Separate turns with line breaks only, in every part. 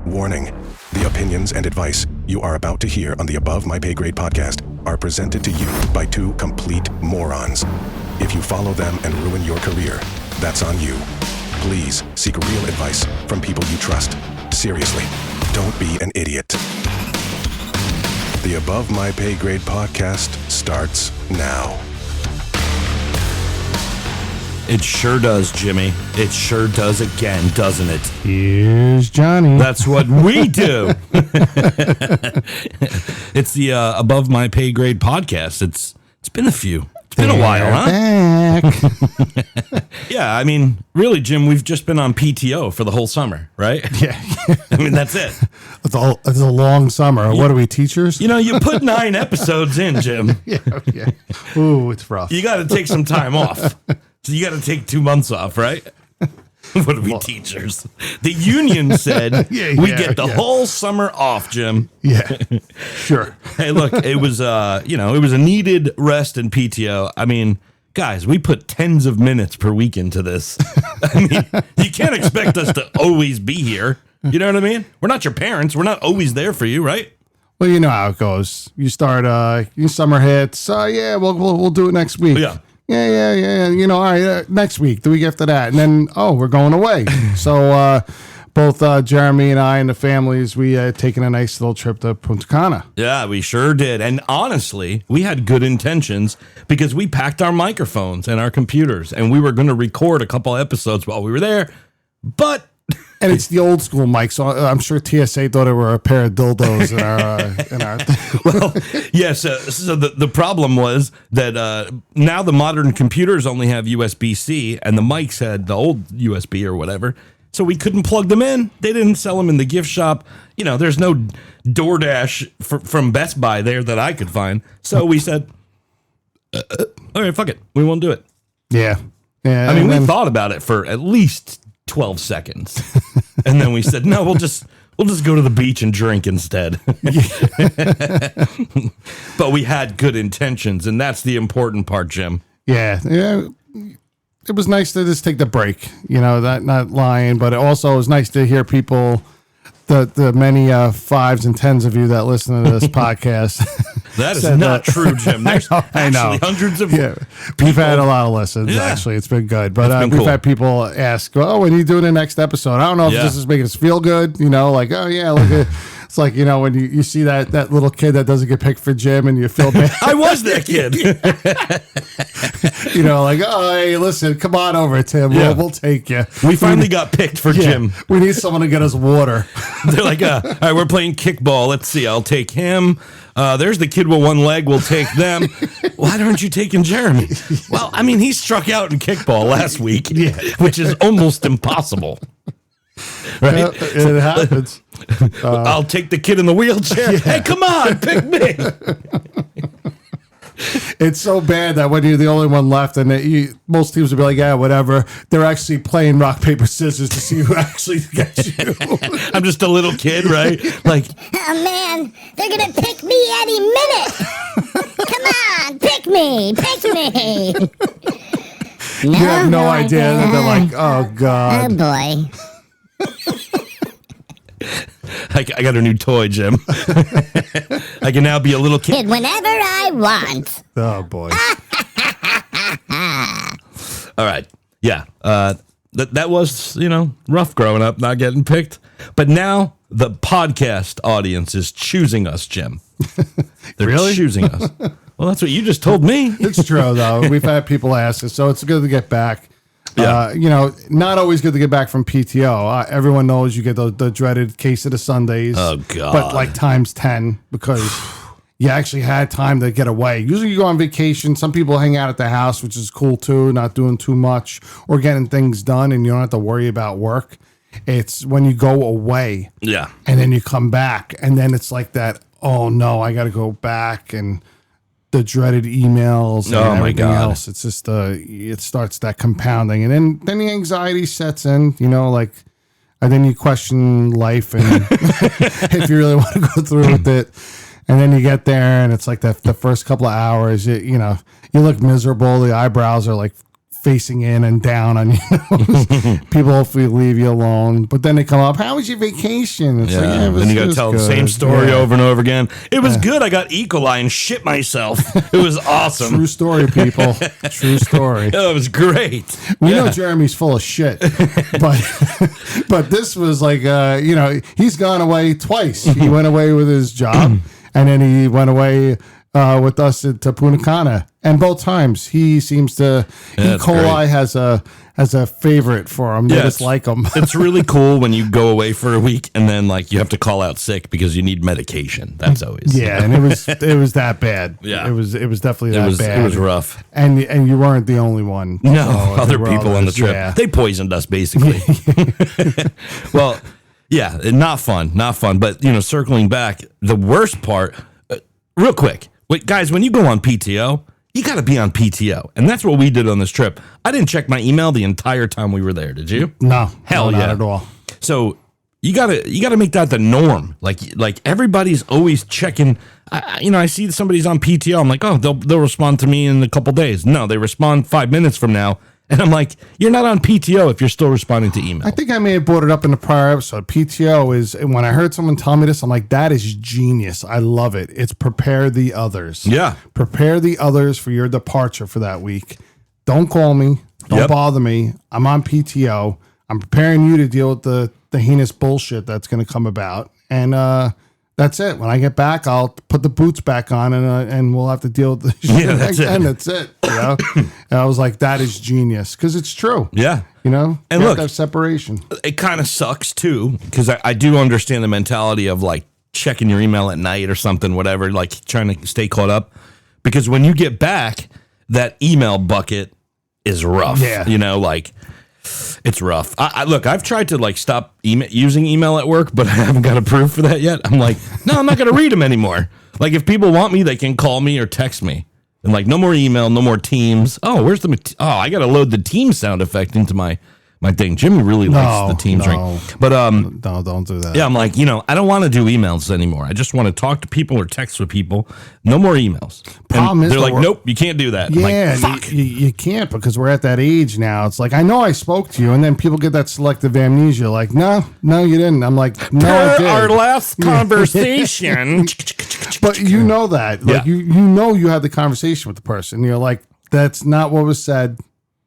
Warning: the opinions and advice you are about to hear on the Above My Pay Grade podcast are presented to you by two complete morons. If you follow them and ruin your career, that's on you. Please seek real advice from people you trust. Seriously, don't be an idiot. The Above My Pay Grade podcast starts now.
It sure does, Jimmy. It sure does again, doesn't it?
Here's Johnny.
That's what we do. It's the Above My Pay Grade podcast. It's been a few. It's been a while, huh?
Back.
Yeah, I mean, really, Jim, we've just been on PTO for the whole summer, right?
Yeah.
I mean, that's it.
It's a long summer. What are we, teachers?
You know, you put 9 episodes in, Jim.
Yeah. Ooh, it's rough.
You got to take some time off. So you got to take 2 months off, right? What are we, teachers? The union said we get the whole summer off, Jim.
Yeah, sure.
Hey, look, it was it was a needed rest in PTO. I mean, guys, we put tens of minutes per week into this. I mean, you can't expect us to always be here. You know what I mean? We're not your parents. We're not always there for you, right?
Well, you know how it goes. You start, your summer hits. We'll do it next week.
Yeah.
Yeah. You know, all right, next week, the week after that. And then, we're going away. So both Jeremy and I and the families, we had taken a nice little trip to Punta Cana.
Yeah, we sure did. And honestly, we had good intentions because we packed our microphones and our computers and we were going to record a couple episodes while we were there. But...
And it's the old school mic, so I'm sure TSA thought it were a pair of dildos in our
Well, yes. So the problem was that now the modern computers only have USB-C, and the mics had the old USB or whatever, so we couldn't plug them in. They didn't sell them in the gift shop. You know, there's no DoorDash from Best Buy there that I could find. So we said, all right, fuck it. We won't do it.
Yeah.
I mean, we thought about it for at least 12 seconds. And then we said, no, we'll just go to the beach and drink instead. But we had good intentions, and that's the important part, Jim.
Yeah. It was nice to just take the break, you know, that not lying, but it also was nice to hear people, the many 5s and 10s of you that listen to this podcast.
That is not true, Jim. There's actually hundreds of people.
We've had a lot of listens, actually. It's been good. But we've had people ask, when are you doing the next episode? I don't know if this is making us feel good, you know, like, oh, yeah, look at... It's like, you know, when you see that little kid that doesn't get picked for gym and you feel bad.
I was that kid.
You know, like, oh, hey, listen, come on over, Tim.
Yeah.
We'll take you.
We finally got picked for gym.
We need someone to get us water.
They're like, all right, we're playing kickball. Let's see. I'll take him. There's the kid with one leg. We'll take them. Why aren't you taking Jeremy? Well, I mean, he struck out in kickball last week, which is almost impossible. Right?
Yeah, it happens.
I'll take the kid in the wheelchair. Yeah. Hey, come on, pick me.
It's so bad that when you're the only one left, and most teams will be like, yeah, whatever. They're actually playing rock, paper, scissors to see who actually gets you.
I'm just a little kid, right? Like,
oh, man, they're going to pick me any minute. Come on, pick me.
You have no idea. That they're like, oh, God.
Oh, boy.
I got a new toy, Jim. I can now be a little kid
whenever I want.
Oh, boy.
All right. Yeah. That was, rough growing up, not getting picked. But now the podcast audience is choosing us, Jim. They're
really
choosing us. Well, that's what you just told me.
It's true, though. We've had people ask us, so it's good to get back.
Yeah.
Not always good to get back from PTO. Everyone knows you get the dreaded case of the Sundays.
Oh, God.
But like times 10 because you actually had time to get away. Usually you go on vacation. Some people hang out at the house, which is cool too, not doing too much or getting things done, and you don't have to worry about work. It's when you go away.
Yeah.
And then you come back, and then it's like that, oh, no, I got to go back, and the dreaded emails and everything else. It's just it starts that compounding, and then the anxiety sets in. And then you question life and if you really want to go through with it. And then you get there, and it's like the first couple of hours. You look miserable. The eyebrows are like facing in and down on you. People hopefully leave you alone, but then they come up. How was your vacation? It's like,
and then you got to tell the same story over and over again. It was good. I got E. coli and shit myself. It was awesome.
True story, people. True story.
It was great.
We know Jeremy's full of shit, but this was like, he's gone away twice. He went away with his job, and then he went away with us to Punta Cana, and both times he seems to. E. coli has a favorite for him. They just like him.
It's really cool when you go away for a week and then like you have to call out sick because you need medication. That's always
and it was that bad.
Yeah,
it was definitely that bad.
It was rough,
and you weren't the only one.
No, other people on the trip. Yeah. They poisoned us basically. Well, yeah, not fun. But circling back, the worst part, real quick. Wait, guys, when you go on PTO, you got to be on PTO. And that's what we did on this trip. I didn't check my email the entire time we were there. Did you?
No.
Hell
no,
yeah.
Not at all.
So you gotta make that the norm. Like everybody's always checking. I see somebody's on PTO. I'm like, oh, they'll respond to me in a couple days. No, they respond 5 minutes from now. And I'm like, you're not on PTO if you're still responding to email.
I think I may have brought it up in the prior episode. PTO is, when I heard someone tell me this, I'm like, that is genius. I love it. It's prepare the others.
Yeah.
Prepare the others for your departure for that week. Don't call me. Don't bother me. I'm on PTO. I'm preparing you to deal with the heinous bullshit that's going to come about. And that's it. When I get back, I'll put the boots back on and we'll have to deal with the shit.
That's
and
it.
that's it. And I was like, that is genius. Because it's true.
Yeah.
And
look,
have to have separation.
It kind of sucks too, because I do understand the mentality of like checking your email at night or something, whatever, like trying to stay caught up. Because when you get back, that email bucket is rough.
Yeah.
It's rough. Look, I've tried to like stop using email at work, but I haven't got approved for that yet. I'm like, no, I'm not going to read them anymore. Like if people want me, they can call me or text me. And like, no more email, no more Teams. Oh, where's I got to load the Teams sound effect into my thing. Jimmy really likes the Teams ring. But
no, don't do that.
Yeah, I'm like, I don't want to do emails anymore. I just want to talk to people or text with people. No more emails.
Problem is
they're like, nope, you can't do that.
Yeah,
I'm like, fuck.
You can't, because we're at that age now. It's like, I know I spoke to you, and then people get that selective amnesia. Like, no, you didn't. I'm like, no, I did.
Our last conversation.
But you know that. Like, you know you had the conversation with the person. You're like, that's not what was said.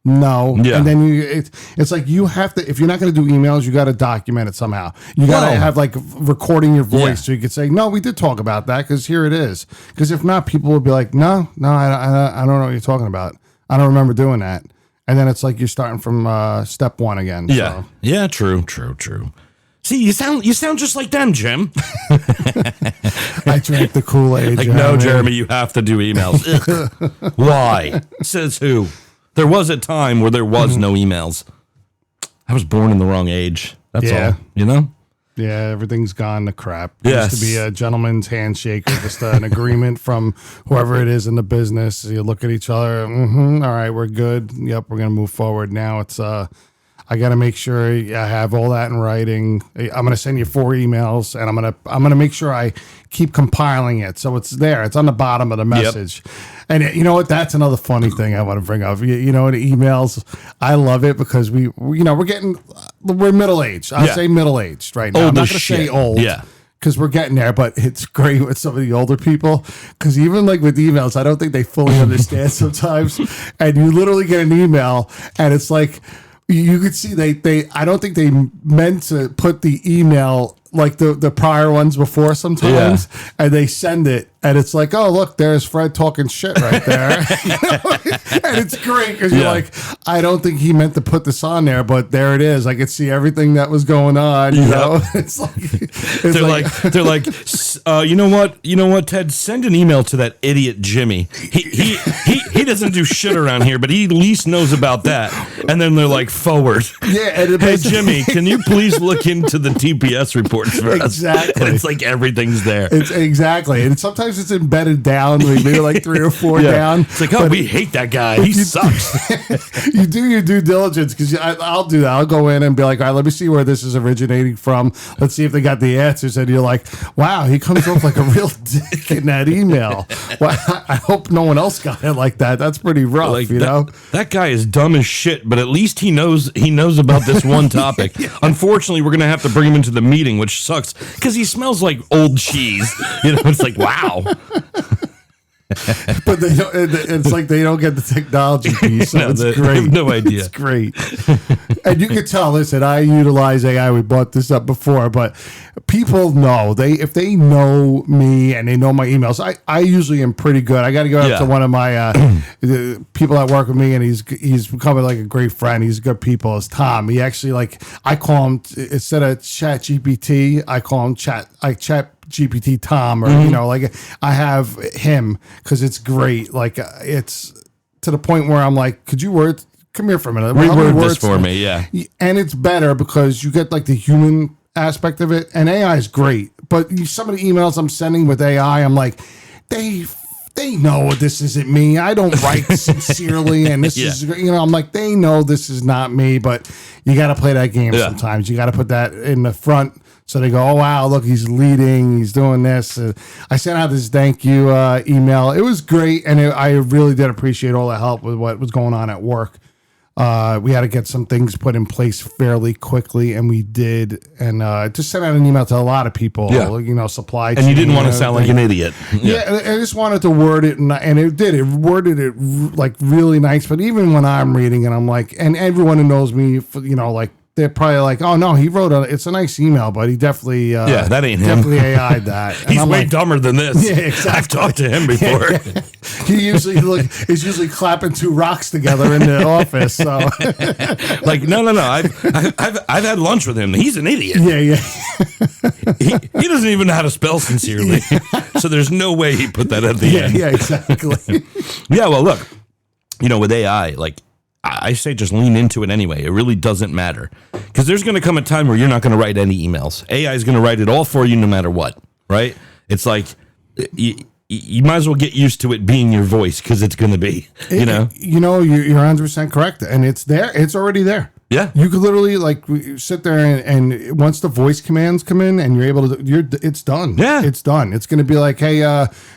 No.
Yeah.
And then it's like you have to, if you're not going to do emails, you got to document it somehow. You got to have like recording your voice so you could say, no, we did talk about that because here it is. Because if not, people will be like, no, I don't know what you're talking about. I don't remember doing that. And then it's like you're starting from step one again.
Yeah.
So.
Yeah. True. See, you sound just like them, Jim.
I drank the Kool-Aid.
Like, no, Jeremy, you have to do emails. Why? Says who? There was a time where there was no emails. I was born in the wrong age. That's all.
Yeah, everything's gone to crap.
Yes.
Used to be a gentleman's handshake, or just an agreement from whoever it is in the business. You look at each other. All right, we're good. Yep, we're gonna move forward. Now it's I got to make sure I have all that in writing. I'm going to send you 4 emails, and I'm going to make sure I keep compiling it so it's there. It's on the bottom of the message. Yep. And you know what? That's another funny thing I want to bring up. You know, the emails. I love it because we're middle aged. I'll say middle aged right now.
Old
I'm not
as
going to
shit.
say old.
Yeah.
Because we're getting there, but it's great with some of the older people. Because even like with emails, I don't think they fully understand sometimes. And you literally get an email, and it's like, you could see they I don't think they meant to put the email like the prior ones before sometimes, and they send it, and it's like, oh, look, there's Fred talking shit right there. And it's great because you're like, I don't think he meant to put this on there, but there it is. I could see everything that was going on. You know, it's like
they're like, you know what, Ted, send an email to that idiot Jimmy. He doesn't do shit around here, but he at least knows about that. And then they're like, forward.
Yeah, and
hey Jimmy, can you please look into the TPS reports for us?
Exactly.
And it's like everything's there.
It's exactly, and sometimes it's embedded down, maybe like 3 or 4 down.
It's like, oh, we hate that guy. He sucks.
You do your due diligence, because I'll do that. I'll go in and be like, all right, let me see where this is originating from. Let's see if they got the answers. And you're like, wow, he comes off like a real dick in that email. Well, I hope no one else got it like that. That's pretty rough,
Like
you know?
that guy is dumb as shit, but at least he knows about this one topic. Unfortunately, we're gonna have to bring him into the meeting, which sucks because he smells like old cheese. You know, it's like wow.
But it's like they don't get the technology piece, so it's great.
I have no idea.
It's great. And you can tell, listen, I utilize AI. We brought this up before, but people know. If they know me and they know my emails, I usually am pretty good. I got to go up to one of my the people that work with me, and he's becoming like a great friend. He's good people. It's Tom. He actually, I call him, instead of Chat GPT, I call him Chat GPT Tom, or I have him because it's great. It's to the point where I'm like, could you come here for a minute,
reword this for me? Yeah.
And it's better because you get the human aspect of it, and AI is great, but some of the emails I'm sending with AI, I'm like, they know this isn't me. I don't write sincerely, and this is, I'm like, they know this is not me, but you got to play that game sometimes. You got to put that in the front. So they go, oh, wow, look, he's leading. He's doing this. I sent out this thank you email. It was great, and I really did appreciate all the help with what was going on at work. We had to get some things put in place fairly quickly, and we did. And just sent out an email to a lot of people, supply chain.
And you didn't want to sound like an idiot.
Yeah, I just wanted to word it, and it did. It worded it really nice. But even when I'm reading it, I'm like, and everyone who knows me, they're probably like, oh no, he wrote it's a nice email, but he definitely
that ain't him.
Definitely AI'd that.
He's way dumber than this. Yeah, exactly. I've talked to him before.
He usually is usually clapping two rocks together in the office. So
no. I've had lunch with him. He's an idiot.
Yeah.
He doesn't even know how to spell sincerely. So there's no way he put that at the end.
Yeah, exactly.
Yeah, well, look, with AI, I say just lean into it anyway. It really doesn't matter because there's going to come a time where you're not going to write any emails. AI is going to write it all for you no matter what, right? It's like you might as well get used to it being your voice because it's going to be,
You're 100% correct. And it's there. It's already there.
Yeah.
You could literally sit there and once the voice commands come in and you're able to, it's done.
Yeah.
It's done. It's going to be like, hey,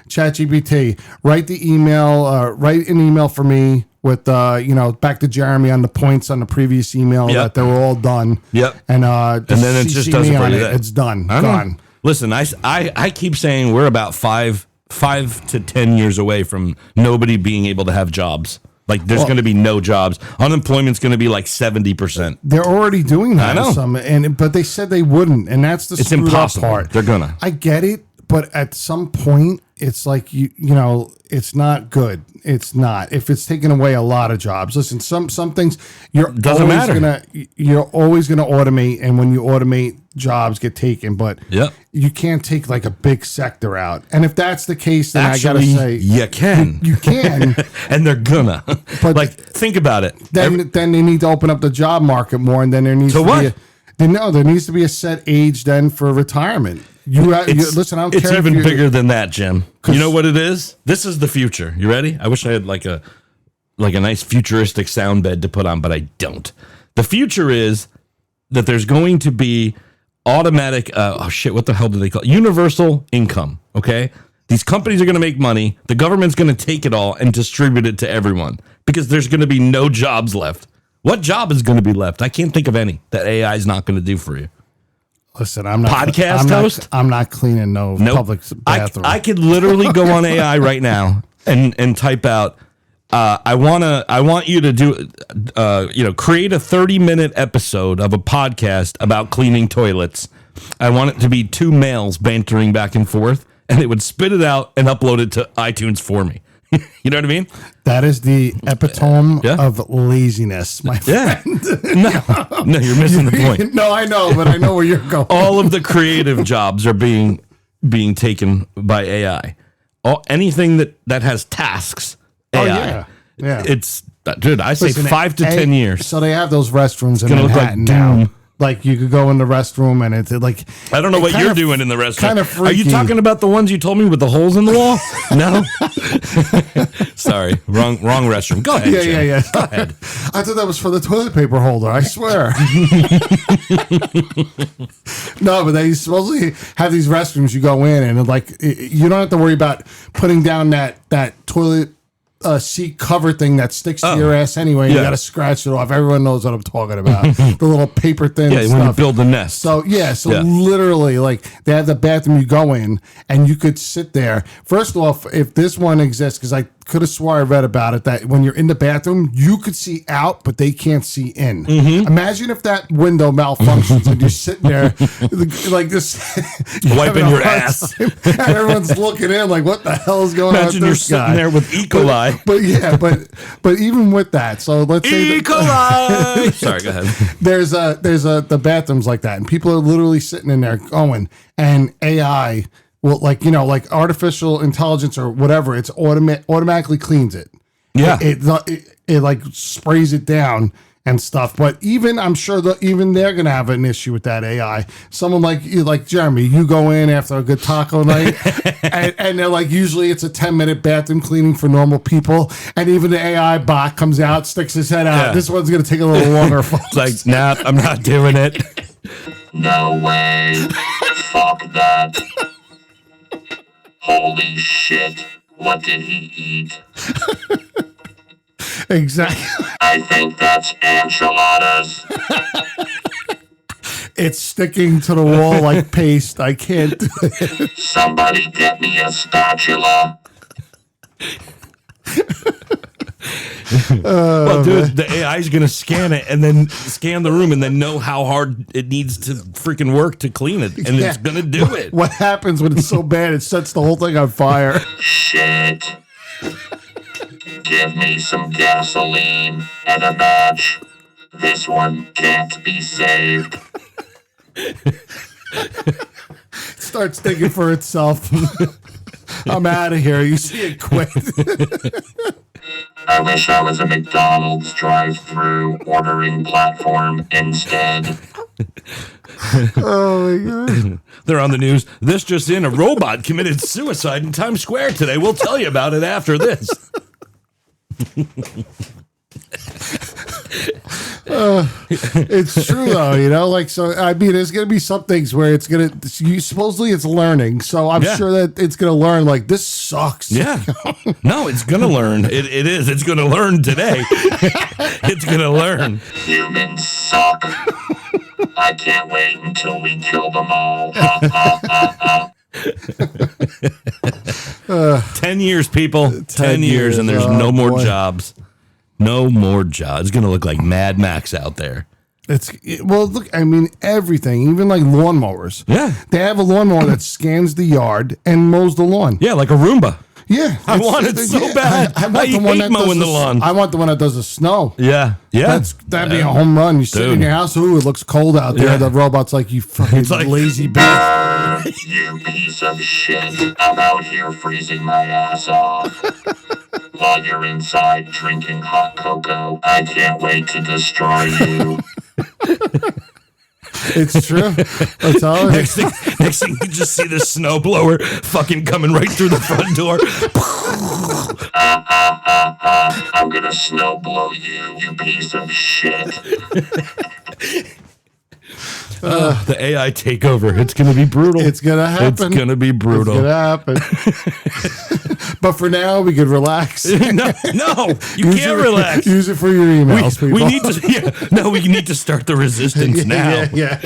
ChatGPT, write an email for me with, back to Jeremy on the points on the previous email that they were all done.
Yep.
And
then it just does it for you.
It's done. Gone.
Listen, I keep saying we're about 5 to 10 years away from nobody being able to have jobs. There's going to be no jobs. Unemployment's going to be 70%.
They're already doing that.
I know.
But they said they wouldn't, and that's the
it's impossible
part.
They're gonna.
I get it, but at some point, it's like it's not good. It's not. If it's taking away a lot of jobs. Listen, some things you're always gonna automate, and when you automate, jobs get taken. But you can't take a big sector out. And if that's the case, then
actually,
I gotta say
you can.
You can,
and they're gonna. But think about it.
Then they need to open up the job market more, and then there needs to be there needs to be a set age then for retirement. Listen, I don't care.
It's even bigger than that, Jim. You know what it is? This is the future. You ready? I wish I had a nice futuristic sound bed to put on, but I don't. The future is that there's going to be automatic, what the hell do they call it? Universal income, okay? These companies are going to make money. The government's going to take it all and distribute it to everyone because there's going to be no jobs left. What job is going to be left? I can't think of any that AI is not going to do for you.
Listen, I'm not
podcast host.
I'm not cleaning public bathroom.
I could literally go on AI right now and type out. I want you to do, create a 30-minute episode of a podcast about cleaning toilets. I want it to be two males bantering back and forth, and it would spit it out and upload it to iTunes for me. You know what I mean?
That is the epitome of laziness, my friend.
No, you're missing the point.
No, I know, but I know where you're going.
All of the creative jobs are being taken by AI. Anything that has tasks, AI.
Yeah.
It's, dude, I say 5 to 10 years.
So they have those restrooms in Manhattan now. You could go in the restroom and it's
I don't know what you're doing in the restroom.
Kind of freaky.
Are you talking about the ones you told me with the holes in the wall? No. Sorry, wrong restroom. Go ahead.
Yeah.
Go ahead.
I thought that was for the toilet paper holder. I swear. No, but they supposedly have these restrooms. You go in and you don't have to worry about putting down that toilet seat cover thing that sticks to your ass anyway. You got to scratch it off. Everyone knows what I'm talking about. The little paper thin stuff.
When you build the nest.
So literally, like, they have the bathroom you go in, and you could sit there. First off, if this one exists, because I could have swore I read about it, that when you're in the bathroom, you could see out, but they can't see in. Imagine if that window malfunctions and you're sitting there like this,
wiping your ass.
And everyone's looking in like, what the hell is going on with this guy?
Sitting there with E. coli.
But even with that, so let's say
E. coli. Sorry, go ahead.
There's the bathrooms like that, and people are literally sitting in there going, and AI will, like artificial intelligence or whatever, it's automatically cleans it.
Yeah,
it like sprays it down and stuff. But even I'm sure that even they're gonna have an issue with that AI. Someone like Jeremy, you go in after a good taco night, and they're like, usually it's a 10-minute bathroom cleaning for normal people, and even the AI bot comes out, sticks his head out. Yeah. This one's gonna take a little longer.
It's like, nah, I'm not doing it.
No way. Fuck that. Holy shit. What did he eat?
Exactly.
I think that's enchiladas.
It's sticking to the wall like paste. I can't do it.
Somebody get me a spatula.
Well, dude, the AI is going to scan it and then scan the room and then know how hard it needs to freaking work to clean it. And it's going to do it.
What happens when it's so bad, it sets the whole thing on fire?
Shit. Give me some gasoline and a match. This one can't be saved.
Starts thinking for itself. I'm out of here. You see it quick.
I wish I was a McDonald's drive-thru ordering platform instead.
Oh my God.
They're on the news. This just in, a robot committed suicide in Times Square today. We'll tell you about it after this.
It's true though, like, so I mean, there's gonna be some things where supposedly it's learning, so I'm sure that it's gonna learn like, this sucks.
Yeah. No, it's gonna learn. It is. It's gonna learn today. It's gonna learn.
Humans suck. I can't wait until we kill them all.
10 years, people. 10 years, and there's no more jobs. No more jobs. It's going to look like Mad Max out there.
Well, look, I mean, everything, even like lawnmowers.
Yeah.
They have a lawnmower that scans the yard and mows the lawn.
Yeah, like a Roomba.
Yeah.
I want it so bad. I want the one that mowing the lawn.
I want the one that does the snow.
Yeah. Yeah.
That'd be a home run. You sit in your house, ooh, it looks cold out there. Yeah. The robot's like, you fucking lazy bitch.
You piece of shit. I'm out here freezing my ass off. While you're inside drinking hot cocoa, I can't wait to destroy you.
It's true. That's all.
Next thing, you just see the snowblower fucking coming right through the front door.
I'm gonna snowblow you, you piece of shit.
The AI takeover. It's going to be brutal.
It's going to happen.
It's going to be brutal.
It's going to happen. But for now, we could relax.
No, you can't relax.
Use it for your emails, people.
We need to start the resistance now.
Yeah.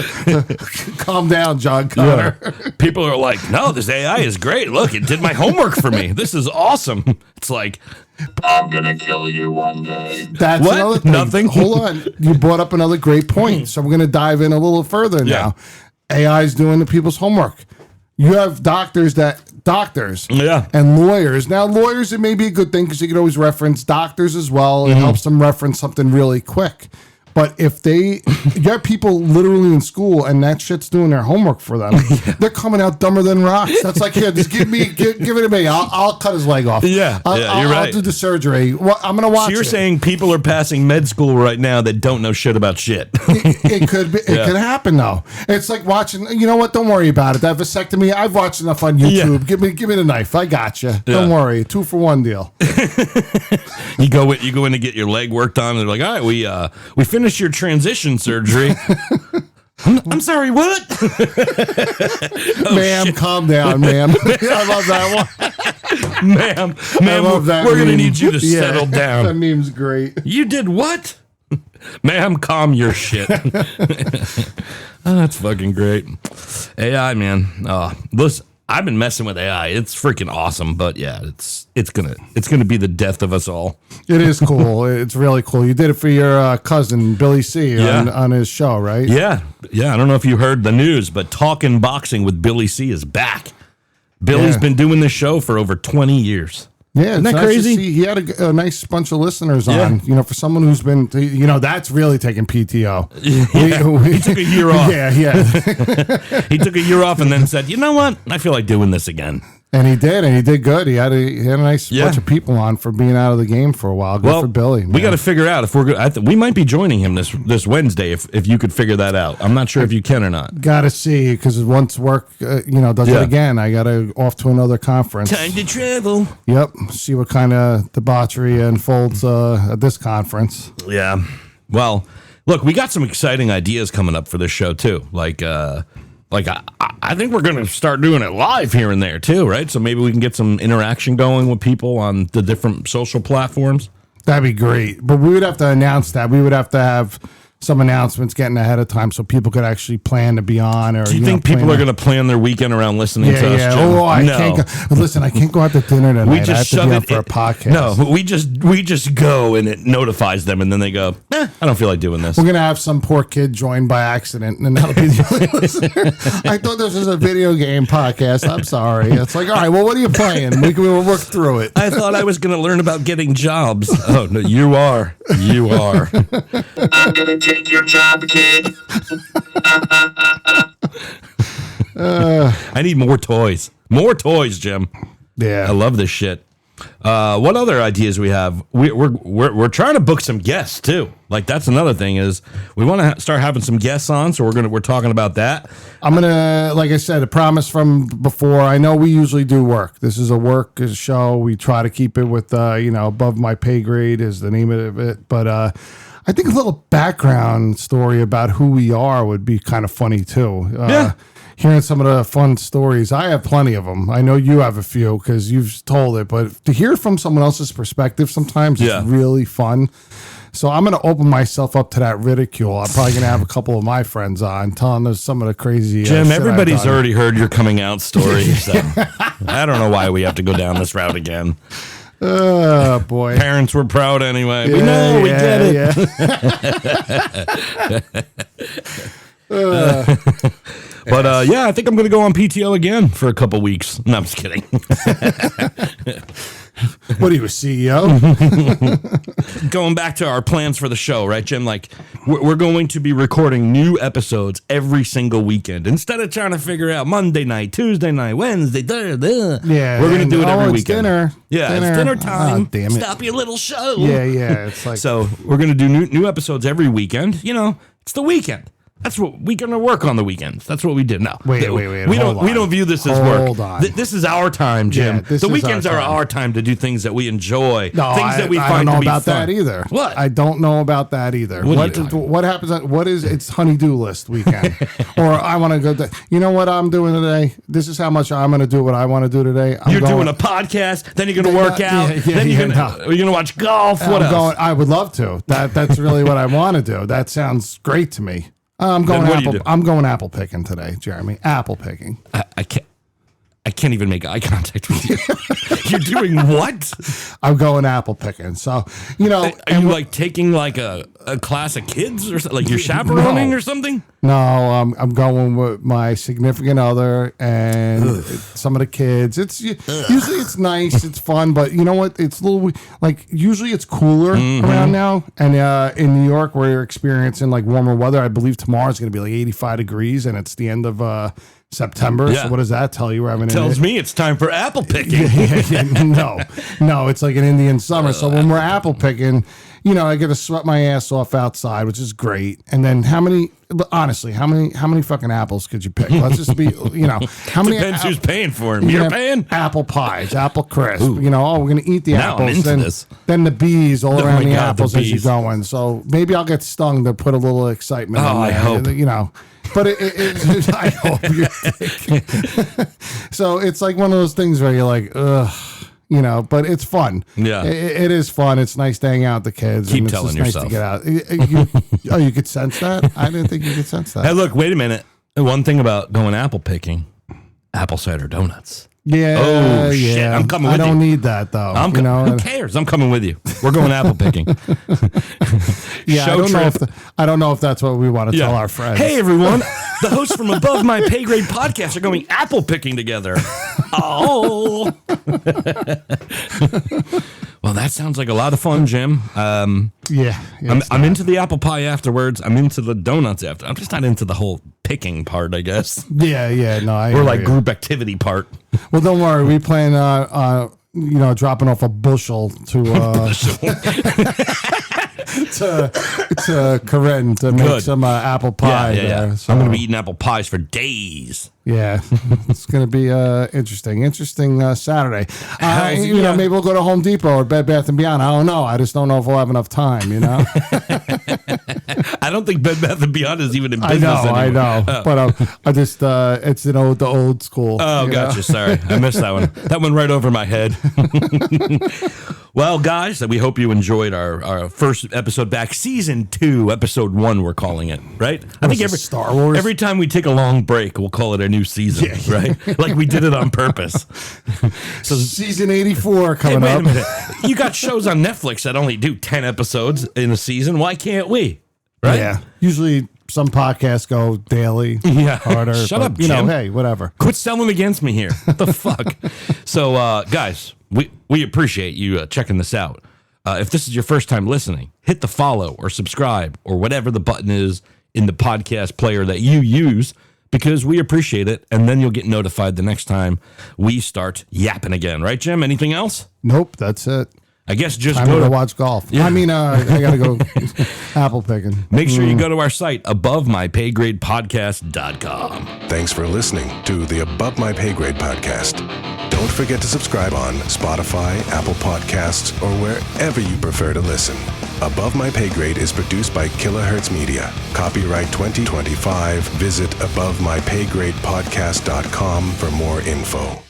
Calm down, John Connor.
Yeah. People are like, no, this AI is great. Look, it did my homework for me. This is awesome. It's like,
I'm gonna kill you one day.
That's
what?
Another thing.
Nothing.
Hold on. You brought up another great point. So we're gonna dive in a little further now. AI is doing the people's homework. You have doctors and lawyers. Now, lawyers, it may be a good thing because you can always reference doctors as well. It helps them reference something really quick. But if you have people literally in school and that shit's doing their homework for them, they're coming out dumber than rocks. That's like, here, just give it to me. I'll cut his leg off.
Yeah, you're right.
I'll do the surgery. Well, I'm going to watch
it. So you're saying people are passing med school right now that don't know shit about shit.
It could be. It could happen, though. It's like watching, you know what? Don't worry about it. That vasectomy, I've watched enough on YouTube. Yeah. Give me the knife. I got you. Don't worry. 2-for-1 deal.
You go in to get your leg worked on, and they're like, all right, we finished your transition surgery. I'm sorry, what?
Ma'am, calm down, ma'am. I love that one.
ma'am,
I love that
we're going to
meme.
need you to
Yeah,
settle down.
That meme's great.
You did what? Ma'am, calm your shit. Oh, that's fucking great. AI, man. Listen, I've been messing with AI. It's freaking awesome, but yeah, it's gonna be the death of us all.
It is cool. It's really cool. You did it for your cousin Billy C on his show, right?
Yeah. I don't know if you heard the news, but Talkin' Boxing with Billy C is back. Billy's been doing this show for over 20 years.
Yeah,
isn't that
nice to
crazy?
see. He had a nice bunch of listeners on. You know, for someone who's been, that's really taking PTO.
He took a year off.
Yeah.
He took a year off and then said, "You know what? I feel like doing this again."
And he did good. He had a nice bunch of people on for being out of the game for a while. Good for Billy. Man.
We got to figure out if we're good. We might be joining him this Wednesday if you could figure that out. I'm not sure if you can or not.
Got to see, because once work does it again, I got to off to another conference.
Time to travel.
Yep. See what kind of debauchery unfolds at this conference.
Yeah. Well, look, we got some exciting ideas coming up for this show too. I think we're going to start doing it live here and there too, right? So maybe we can get some interaction going with people on the different social platforms.
That'd be great. But we would have to announce that. We would have to have some announcements getting ahead of time so people could actually plan to be on. Or
do you think people are going to plan their weekend around listening to us? Jim?
Can't go. Listen, I can't go out to dinner tonight.
We just
I have to
shove
be
it
up for a podcast.
No, we just go and it notifies them, and then they go, I don't feel like doing this.
We're gonna have some poor kid join by accident, and that'll be the only listener. I thought this was a video game podcast. I'm sorry. It's like, all right, well, what are you playing? We'll work through it.
I thought I was going to learn about getting jobs. Oh no, you are.
I'm gonna take your job, kid.
I need more toys. More toys, Jim.
Yeah,
I love this shit. What other ideas we have? We're trying to book some guests too. Like that's another thing is we want to start having some guests on. So we're talking about that.
I'm gonna, like I said, a promise from before. I know we usually do work. This is a work show. We try to keep it with above my pay grade is the name of it. But I think a little background story about who we are would be kind of funny too. Hearing some of the fun stories. I have plenty of them. I know you have a few because you've told it, but to hear from someone else's perspective sometimes is really fun. So I'm going to open myself up to that ridicule. I'm probably going to have a couple of my friends on telling us some of the crazy
Jim,
shit
everybody's
I've done.
already heard your coming out story. So I don't know why we have to go down this route again.
Oh, boy.
Parents were proud anyway. We know, we get it. But I think I'm going to go on PTO again for a couple weeks. No, I'm just kidding.
What are you, a CEO?
Going back to our plans for the show, right, Jim? Like, we're going to be recording new episodes every single weekend. Instead of trying to figure out Monday night, Tuesday night, Wednesday,
Yeah,
we're going to do it every
it's
weekend.
Dinner.
Yeah, it's dinner time.
Oh, damn it.
Stop your little show.
Yeah. It's like
So we're going to do new episodes every weekend. It's the weekend. That's what we're going to work on the weekends. That's what we did. No,
wait.
We don't view this as work.
Hold on.
This is our time, Jim.
Yeah,
the weekends are our time to do things that we enjoy.
No,
things that we
I
find
don't know
to be
about
fun.
that either.
What?
I don't know about that either.
What are you talking
What happens? It's honey-do list weekend, or I want to go. You know what I'm doing today? This is how much I'm going to do what I want to do today.
You're doing a podcast, then you're going to work out, then you're going to watch golf. What else?
I would love to. That's really what I want to do. That sounds great to me. I'm going apple picking today, Jeremy. Apple picking.
I can't even make eye contact with you. You're doing what?
I'm going apple picking. So,
Are you like taking like a class of kids or something? Like you're chaperoning or something?
No, I'm going with my significant other and some of the kids. Usually it's nice, it's fun, but you know what? It's a little like usually it's cooler around now. And in New York, where you're experiencing like warmer weather, I believe tomorrow is going to be like 85 degrees, and it's the end of September.
Yeah.
So what does that tell you? We're having
Tells me it's time for apple picking.
No, it's like an Indian summer. So when we're apple picking, I get to sweat my ass off outside, which is great. And then how many fucking apples could you pick? Let's just be, how many?
Depends who's paying for them. You're paying?
Apple pies, apple crisp. We're going to eat the
Now I'm
apples.
into
Then,
this.
then the bees all around the apples
the
as you're
bees.
going. So maybe I'll get stung to put a little excitement in there.
I hope.
But I hope you're thinking. So it's like one of those things where you're like, ugh. You know, but it's fun.
Yeah.
It is fun. It's nice to hang out with the kids.
Keep
and it's
telling
just
yourself.
nice to get out. You could sense that? I didn't think you could sense that.
Hey, look, wait a minute. One thing about going apple picking, apple cider donuts.
Yeah.
Oh, shit.
Yeah.
I'm coming with
I don't
you.
need that, though.
Who cares? I'm coming with you. We're going apple picking.
Yeah, I don't know if that's what we want to tell our friends.
Hey, everyone. The hosts from Above My Pay Grade podcast are going apple picking together. Oh. Well, that sounds like a lot of fun, Jim.
Yeah.
I'm into the apple pie afterwards. I'm into the donuts after. I'm just not into the whole picking part, I guess.
Yeah. No,
Or like group activity part.
Well, don't worry. We plan dropping off a bushel to to Corinne to make some apple pie there. So,
I'm going to be eating apple pies for days.
Yeah, it's going to be interesting Saturday. Maybe we'll go to Home Depot or Bed Bath & Beyond. I don't know. I just don't know if we'll have enough time,
I don't think Bed Bath & Beyond is even in business anymore.
I know. But I just, it's the old school.
Oh, gotcha. Sorry. I missed that one. That went right over my head. Well, guys, we hope you enjoyed our first episode back. Season 2, episode 1, we're calling it, right? I think
Star Wars.
Every time we take a long break, we'll call it a new season, right? Like we did it on purpose.
So season 84 coming
wait
up.
A minute. You got shows on Netflix that only do 10 episodes in a season. Why can't we? Right?
Yeah. Usually some podcasts go daily.
Yeah.
Harder.
Shut up, Jim.
Hey, whatever.
Quit selling against me here. What the fuck? So, guys, we appreciate you checking this out. If this is your first time listening, hit the follow or subscribe or whatever the button is in the podcast player that you use, because we appreciate it, and then you'll get notified the next time we start yapping again. Right, Jim? Anything else?
Nope, that's it.
I guess just
I'm
go
going
to
to watch golf.
Yeah.
I mean, I got to go apple picking.
Make sure you go to our site, abovemypaygradepodcast.com.
Thanks for listening to the Above My Pay Grade podcast. Don't forget to subscribe on Spotify, Apple Podcasts, or wherever you prefer to listen. Above My Pay Grade is produced by Kilohertz Media. Copyright 2025. Visit abovemypaygradepodcast.com for more info.